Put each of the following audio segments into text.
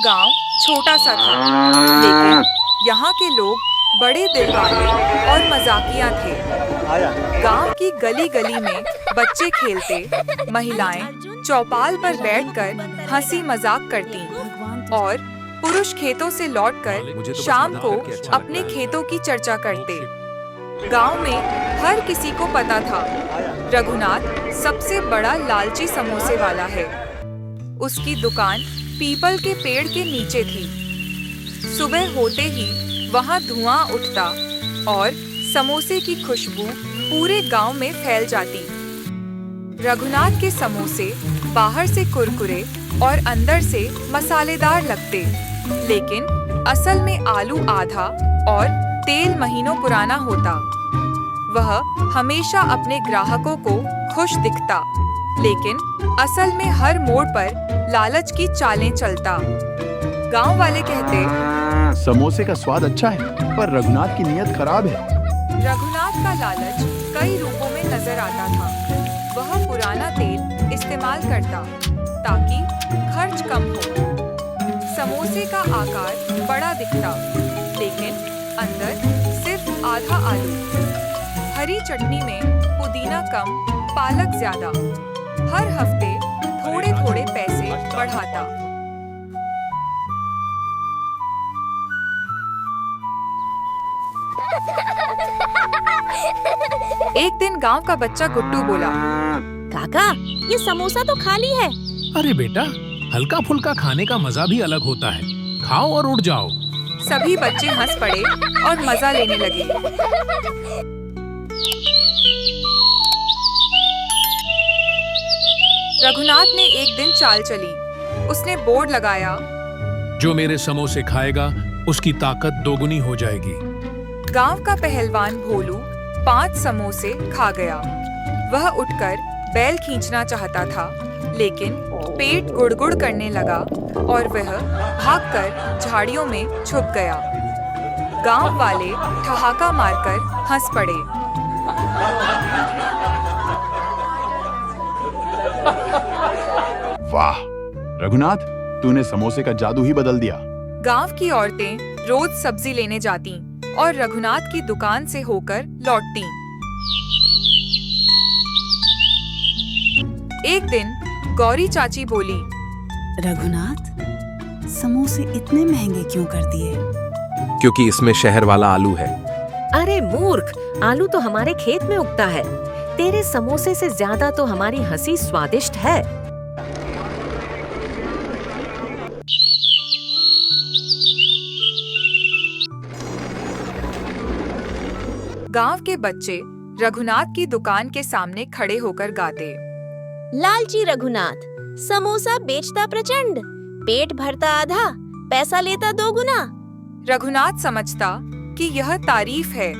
गांव छोटा सा था, लेकिन यहाँ के लोग बड़े दिल वाले और मजाकिया थे। गांव की गली गली में बच्चे खेलते, महिलाएं चौपाल पर बैठकर हंसी मजाक करती और पुरुष खेतों से लौटकर शाम को अपने खेतों की चर्चा करते। गांव में हर किसी को पता था, रघुनाथ सबसे बड़ा लालची समोसे वाला है। उसकी दुकान पीपल के पेड़ के नीचे थी। सुबह होते ही वहां धुआं उठता और समोसे की खुशबू पूरे गांव में फैल जाती। रघुनाथ के समोसे बाहर से कुरकुरे और अंदर से मसालेदार लगते, लेकिन असल में आलू आधा और तेल महीनों पुराना होता। वह हमेशा अपने ग्राहकों को खुश दिखता, लेकिन असल में हर मोड़ पर लालच की चालें चलता। गांव वाले कहते, समोसे का स्वाद अच्छा है, पर रघुनाथ की नीयत खराब है। रघुनाथ का लालच कई रूपों में नजर आता था। वह पुराना तेल इस्तेमाल करता ताकि खर्च कम हो। समोसे का आकार बड़ा दिखता, लेकिन अंदर सिर्फ आधा आलू। हरी चटनी में पुदीना कम, पालक ज्यादा। हर हफ्ते थोड़े थोड़े पैसे बढ़ाता। एक दिन गांव का बच्चा गुड्डू बोला, काका, ये समोसा तो खाली है। अरे बेटा, हल्का फुल्का खाने का मजा भी अलग होता है। खाओ और उठ जाओ। सभी बच्चे हंस पड़े और मजा लेने लगे। रघुनाथ ने एक दिन चाल चली। उसने बोर्ड लगाया, जो मेरे समोसे खाएगा उसकी ताकत दोगुनी हो जाएगी। गांव का पहलवान भोलू 5 समोसे खा गया। वह उठकर बैल खींचना चाहता था, लेकिन पेट गुड़गुड़ करने लगा और वह भागकर झाड़ियों में छुप गया। गांव वाले ठहाका मारकर हंस पड़े। वाह रघुनाथ, तूने समोसे का जादू ही बदल दिया। गांव की औरतें रोज सब्जी लेने जाती और रघुनाथ की दुकान से होकर लौटती। एक दिन गौरी चाची बोली, रघुनाथ, समोसे इतने महंगे क्यों कर दिए? क्योंकि इसमें शहर वाला आलू है। अरे मूर्ख, आलू तो हमारे खेत में उगता है। तेरे समोसे से ज्यादा तो हमारी हंसी स्वादिष्ट है। गांव के बच्चे रघुनाथ की दुकान के सामने खड़े होकर गाते, लालची रघुनाथ, समोसा बेचता प्रचंड, पेट भरता आधा, पैसा लेता 2 गुना। रघुनाथ समझता कि यह तारीफ है,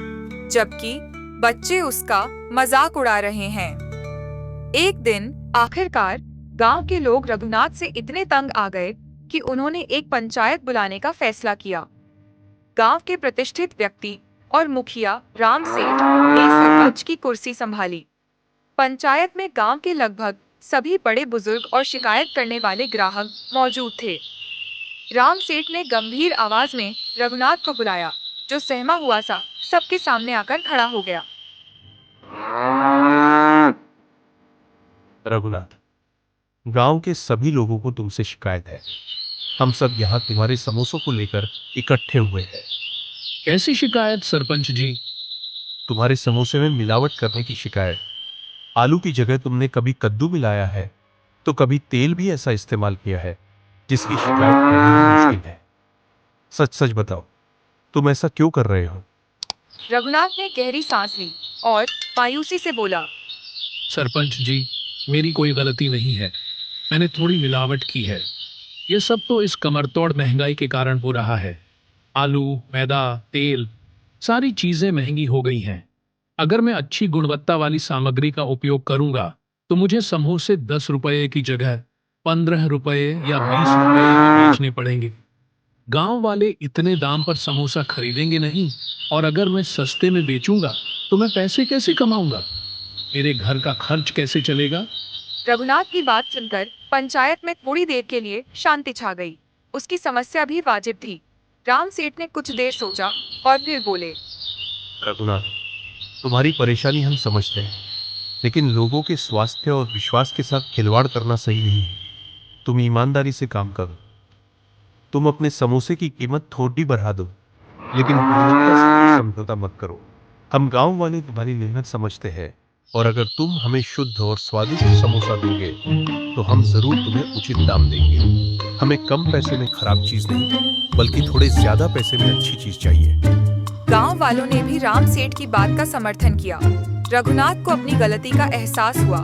जबकि बच्चे उसका मजाक उड़ा रहे हैं। एक दिन आखिरकार गांव के लोग रघुनाथ से इतने तंग आ गए कि उन्होंने एक पंचायत बुलाने का फैसला किया। गांव के प्रतिष्ठित व्यक्ति और मुखिया राम सेठ ने सरपंच की कुर्सी संभाली। पंचायत में गांव के लगभग सभी बड़े बुजुर्ग और शिकायत करने वाले ग्राहक मौजूद थे। राम सेठ ने गंभीर आवाज में रघुनाथ को बुलाया, जो सहमा हुआ सा सबके सामने आकर खड़ा हो गया। रघुनाथ, गांव के सभी लोगों को तुमसे शिकायत है। हम सब यहाँ तुम्हारे समोसों को लेकर इकट्ठे हुए हैं। कैसी शिकायत सरपंच जी? तुम्हारे समोसे में मिलावट करने की शिकायत। आलू की जगह तुमने कभी कद्दू मिलाया है, तो कभी तेल भी ऐसा इस्तेमाल किया है, जिसकी शिकायत करना मुश्किल है। सच सच बताओ, तुम ऐसा क्यों कर रहे हो? रघुनाथ ने गहरी सांस ली और मायूसी से बोला, सरपंच जी, मेरी कोई गलती नहीं है। मैंने थोड़ी मिलावट की है। ये सब तो इस कमरतोड़ महंगाई के कारण हो रहा है। आलू, मैदा, तेल, सारी चीजें महंगी हो गई हैं। अगर मैं अच्छी गुणवत्ता वाली सामग्री का उपयोग करूंगा तो मुझे समोसे 10 रुपए की जगह 15 रुपए या 20 रुपए में बेचने पड़ेंगे। गांव वाले इतने दाम पर समोसा खरीदेंगे नहीं, और अगर मैं सस्ते में बेचूंगा तो मैं पैसे कैसे कमाऊंगा? मेरे घर का खर्च कैसे चलेगा? रघुनाथ की बात सुनकर पंचायत में थोड़ी देर के लिए शांति छा गई। उसकी समस्या भी वाजिब थी। राम सेठ ने कुछ देर सोचा और फिर बोले, रघुनाथ, तुम्हारी परेशानी हम समझते हैं, लेकिन लोगों के स्वास्थ्य और विश्वास के साथ खिलवाड़ करना सही नहीं है। तुम ईमानदारी से काम करो। तुम अपने समोसे की कीमत थोड़ी बढ़ा दो, लेकिन गुणवत्ता से समझौता मत करो। हम गांव वाले तुम्हारी मेहनत समझते हैं, और अगर तुम हमें शुद्ध और स्वादिष्ट समोसा दोगे तो हम जरूर तुम्हें उचित दाम देंगे। हमें कम पैसे में खराब चीज नहीं, बल्कि थोड़े ज्यादा पैसे में अच्छी चीज चाहिए। गांव वालों ने भी राम सेठ की बात का समर्थन किया। रघुनाथ को अपनी गलती का एहसास हुआ।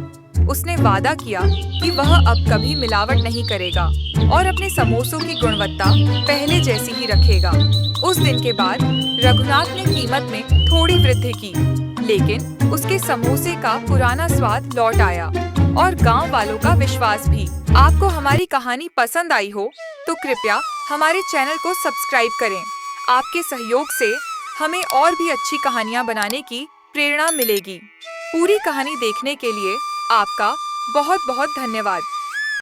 उसने वादा किया कि वह अब कभी मिलावट नहीं करेगा और अपने समोसों की गुणवत्ता पहले जैसी ही रखेगा। उस दिन के बाद रघुनाथ ने कीमत में थोड़ी वृद्धि की, लेकिन उसके समोसे का पुराना स्वाद लौट आया और गांव वालों का विश्वास भी। आपको हमारी कहानी पसंद आई हो तो कृपया हमारे चैनल को सब्सक्राइब करें। आपके सहयोग से हमें और भी अच्छी कहानियां बनाने की प्रेरणा मिलेगी। पूरी कहानी देखने के लिए आपका बहुत बहुत धन्यवाद।